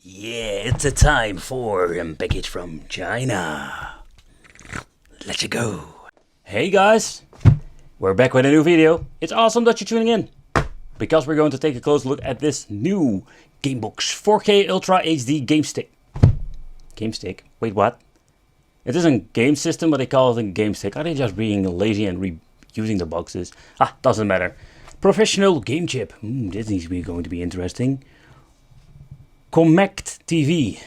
Yeah, it's a time for a package from China. Let's go. Hey guys, we're back with a new video. It's awesome that you're tuning in, because we're going to take a close look at this new Gamebox 4K Ultra HD game stick. Game stick? Wait, what? It isn't game system, but they call it a game stick. Are they just being lazy and reusing the boxes? Doesn't matter. Professional game chip. This is going to be interesting. Connect TV,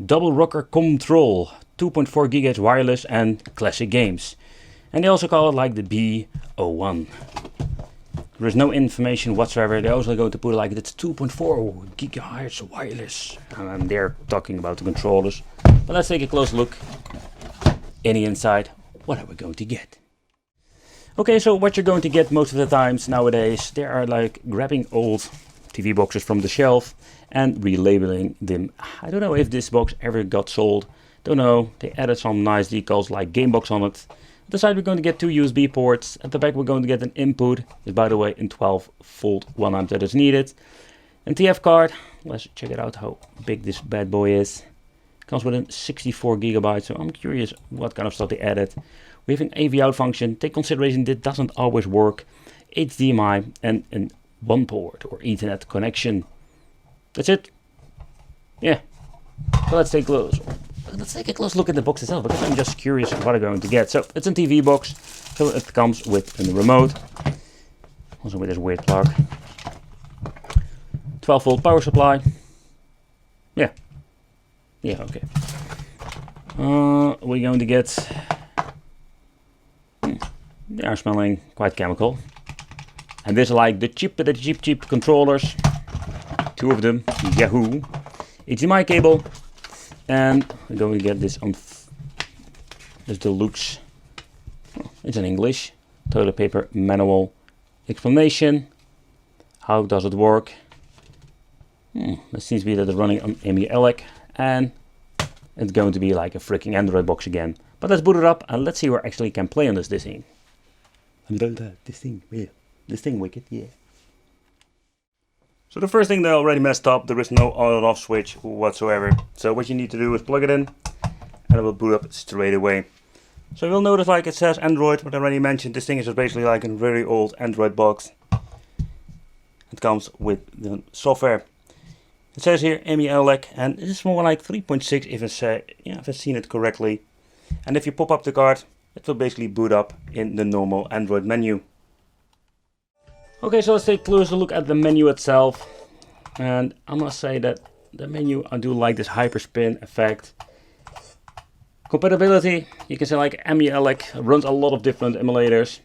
double rocker control, 2.4 GHz wireless and classic games. And they also call it like the B01. There is no information whatsoever. They're also going to put it like it's 2.4 GHz wireless. And they're talking about the controllers. But let's take a close look in the inside. What are we going to get? Okay, so what you're going to get most of the times nowadays, they are like grabbing old TV boxes from the shelf and relabeling them. I don't know if this box ever got sold. Don't know. They added some nice decals like Gamebox on it. At the side we're going to get two USB ports. At the back we're going to get an input. It's by the way in 12-volt 1 amp that is needed. And TF card. Let's check it out how big this bad boy is. Comes with a 64 gigabytes. So I'm curious what kind of stuff they added. We have an AV out function. Take consideration that doesn't always work. HDMI and an 1 port or Ethernet connection. That's it. Yeah. So let's take a close look at the box itself, because I'm just curious what I'm going to get. So it's a TV box, so it comes with a remote, also with this weird plug, 12-volt power supply. Yeah, okay. We're going to get. They are smelling quite chemical, and this is like the cheap controllers. Two of them, Yahoo, HDMI cable, and we're going to get this on this deluxe. It's in English. Toilet paper manual explanation. How does it work? It seems to be that it's running on EmuElec, and it's going to be like a freaking Android box again. But let's boot it up and let's see where I actually can play on this thing. This thing wicked, yeah. So the first thing they already messed up, there is no on and off switch whatsoever. So what you need to do is plug it in and it will boot up straight away. So you'll notice like it says Android, what I already mentioned, this thing is just basically like a very old Android box. It comes with the software. It says here EmuElec, and it is more like 3.6 if I've seen it correctly. And if you pop up the card, it will basically boot up in the normal Android menu. Okay, so let's take a closer look at the menu itself. And I must say that the menu, I do like this hyperspin effect. Compatibility, you can say like EmuElec runs a lot of different emulators.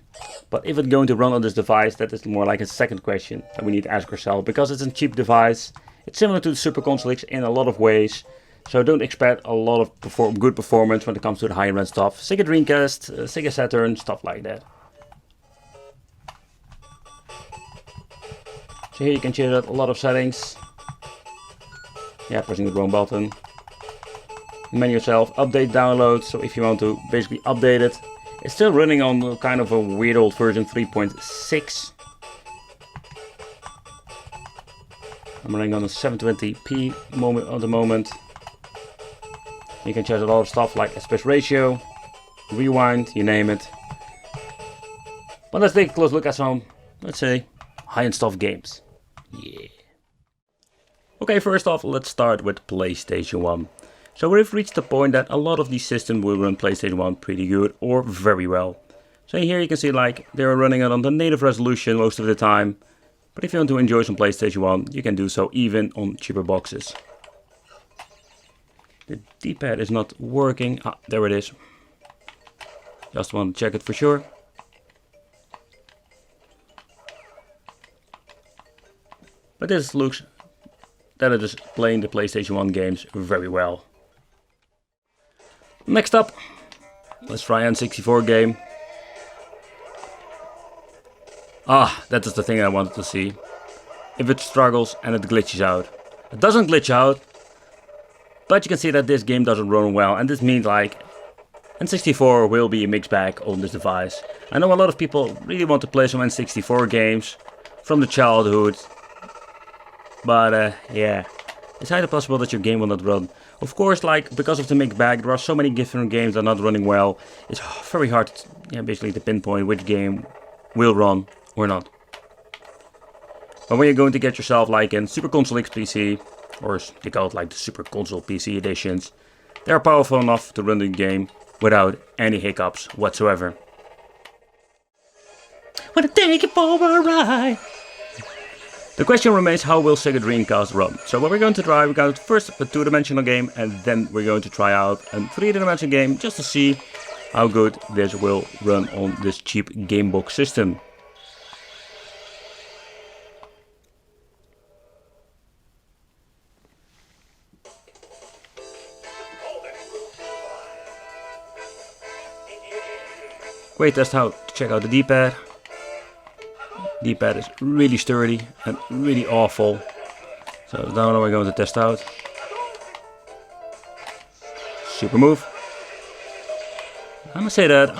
But if it's going to run on this device, that is more like a second question that we need to ask ourselves. Because it's a cheap device. It's similar to the Super Console X in a lot of ways. So don't expect a lot of good performance when it comes to the higher end stuff. Sega Dreamcast, Sega Saturn, stuff like that. So here you can change out a lot of settings. Yeah, pressing the wrong button. Menu itself, update download. So if you want to basically update it, it's still running on kind of a weird old version 3.6. I'm running on a 720p moment at the moment. You can change a lot of stuff like aspect ratio, rewind, you name it. But let's take a close look at some, let's say, high-end stuff games. Yeah. Okay, first off, let's start with PlayStation 1. So we've reached the point that a lot of these systems will run PlayStation 1 pretty good or very well. So here you can see like they're running it on the native resolution most of the time. But if you want to enjoy some PlayStation 1, you can do so even on cheaper boxes. The D-pad is not working. There it is. Just want to check it for sure. But this looks that it is playing the PlayStation 1 games very well. Next up, let's try N64 game. That is the thing I wanted to see. If it struggles and it glitches out. It doesn't glitch out, but you can see that this game doesn't run well, and this means like N64 will be a mixed bag on this device. I know a lot of people really want to play some N64 games from the childhood, but yeah, it's highly possible that your game will not run. Of course, like, because of the mixed bag, there are so many different games that are not running well. It's very hard, basically, to pinpoint which game will run or not. But when you're going to get yourself like a Super Console X PC, or they call it like the Super Console PC editions, they are powerful enough to run the game without any hiccups whatsoever. Wanna take it for a ride. The question remains, how will Sega Dreamcast run? So what we're going to try, we're going to first a 2-dimensional game, and then we're going to try out a 3-dimensional game just to see how good this will run on this cheap gamebox system. Great test how to check out the D-pad. D-pad is really sturdy and really awful. So now we're going to test out. Super move. I must say that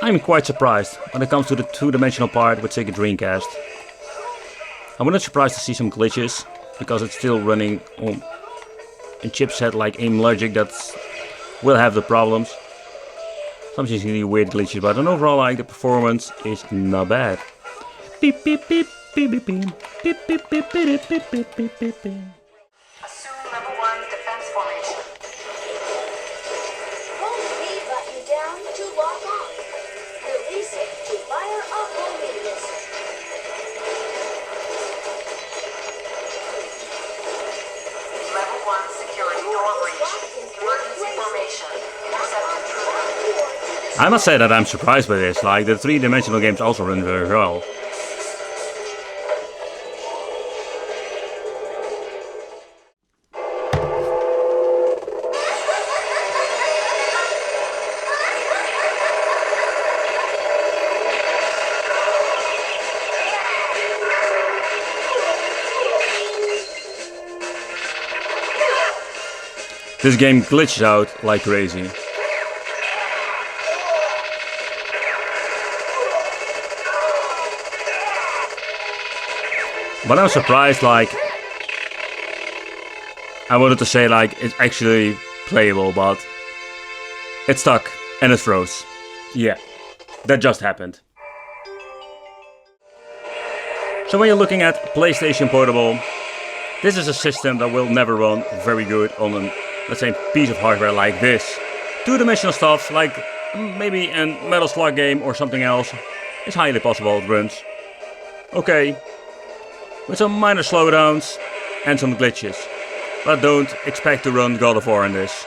I'm quite surprised when it comes to the 2-dimensional part with Sega Dreamcast. I'm not surprised to see some glitches, because it's still running on a chipset like EmuElec that will have the problems. Some really weird glitches, but overall, like, the performance is not bad. Beep beep beep beep beep beep beep beep beep beep beep beep beep beep beep. Assume level 1 defense formation. Hold the B button down to lock on. Release it to fire a homing missile. Level 1 security door breach. Emergency formation. Intercept intruder. I must say that I'm surprised by this. Like, the 3-dimensional games also run very well. This game glitches out like crazy. But I'm surprised, like, I wanted to say like it's actually playable, but it's stuck and it froze. Yeah, that just happened. So when you're looking at PlayStation Portable, this is a system that will never run very good on a, let's say, piece of hardware like this. 2-dimensional stuff, like maybe a Metal Slug game or something else, is highly possible it runs. Okay, with some minor slowdowns and some glitches. But don't expect to run God of War in this.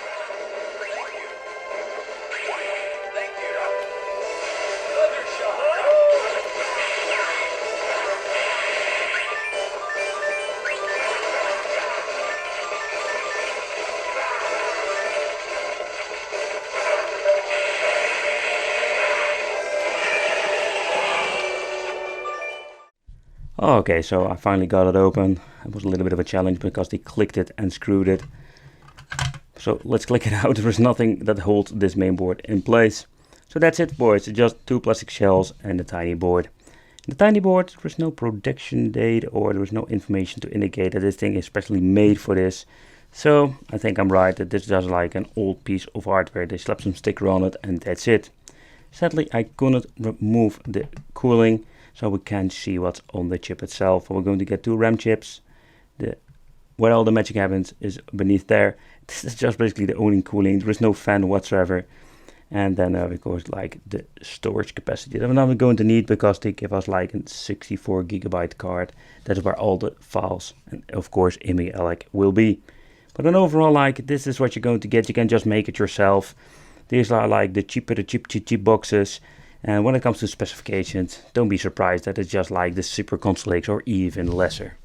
Okay, so I finally got it open. It was a little bit of a challenge because they clicked it and screwed it. So let's click it out. There is nothing that holds this main board in place. So that's it, boys. It's just 2 plastic shells and a tiny board. The tiny board, there is no production date or there is no information to indicate that this thing is specially made for this. So I think I'm right that this is just like an old piece of hardware. They slapped some sticker on it and that's it. Sadly, I couldn't remove the cooling, so we can't see what's on the chip itself. We're going to get 2 RAM chips. Where all the magic happens is beneath there. This is just basically the only cooling. There is no fan whatsoever. And then of course like the storage capacity that we're not going to need because they give us like a 64 gigabyte card. That's where all the files and of course EmuElec will be. But then overall, like, this is what you're going to get. You can just make it yourself. These are like the cheap boxes. And when it comes to specifications, don't be surprised that it's just like the Super Console X or even lesser.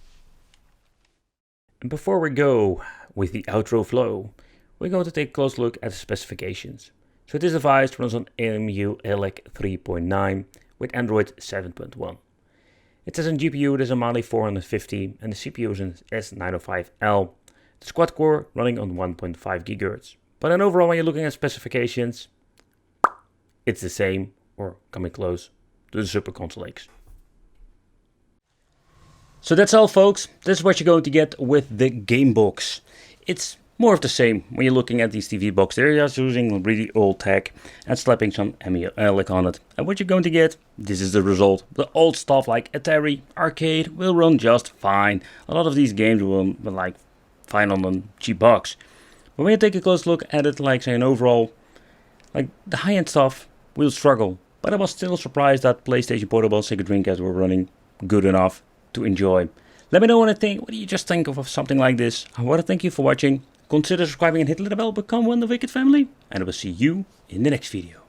And before we go with the outro flow, we're going to take a close look at the specifications. So this device runs on EmuElec 3.9 with Android 7.1. It says on GPU there's a Mali 450 and the CPU is an S905L. The quad core running on 1.5 GHz. But then overall, when you're looking at specifications, it's the same or coming close to the Super Console X. So that's all, folks. This is what you're going to get with the game box. It's more of the same when you're looking at these TV boxes. They're just using really old tech and slapping some EmuElec on it. And what you're going to get, this is the result. The old stuff like Atari, arcade will run just fine. A lot of these games will like fine on a cheap box. But when you take a close look at it, like say an overall, like the high-end stuff will struggle. But I was still surprised that PlayStation Portable and Sega Dreamcast were running good enough to enjoy. Let me know what do you just think of something like this. I want to thank you for watching. Consider subscribing and hit the little bell, become one of the Wicked family. And I will see you in the next video.